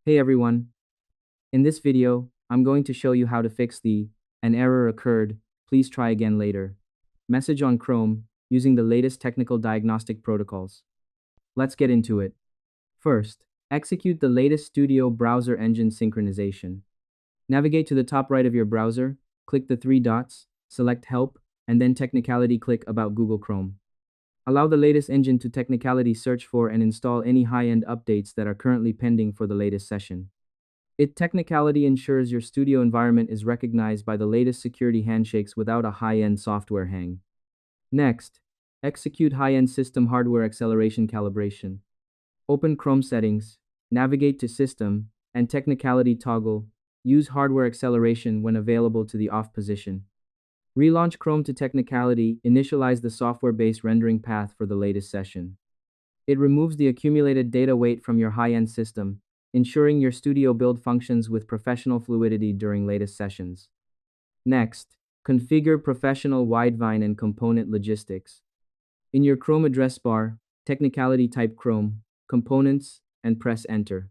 Hey everyone, in this video, I'm going to show you how to fix "an error occurred, please try again later" message on Chrome using the latest technical diagnostic protocols. Let's get into it. First, execute the latest Studio browser engine synchronization. Navigate to the top right of your browser, click the three dots, select Help, and then Technicality click About Google Chrome. Allow the latest engine to technicality search for and install any high-end updates that are currently pending for the latest session. It technicality ensures your studio environment is recognized by the latest security handshakes without a high-end software hang. Next, execute high-end system hardware acceleration calibration. Open Chrome settings, navigate to System, and Technicality toggle. Use hardware acceleration when available to the off position. Relaunch Chrome to Technicality, initialize the software-based rendering path for the latest session. It removes the accumulated data weight from your high-end system, ensuring your studio build functions with professional fluidity during latest sessions. Next, configure professional Widevine and component logistics. In your Chrome address bar, Technicality type Chrome, Components, and press Enter.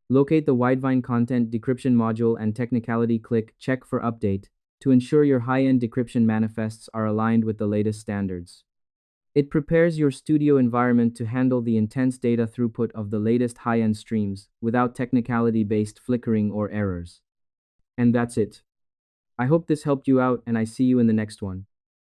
Locate the Widevine content decryption module and Technicality click Check for Update to ensure your high-end decryption manifests are aligned with the latest standards. It prepares your studio environment to handle the intense data throughput of the latest high-end streams without technicality-based flickering or errors. And that's it. I hope this helped you out, and I see you in the next one.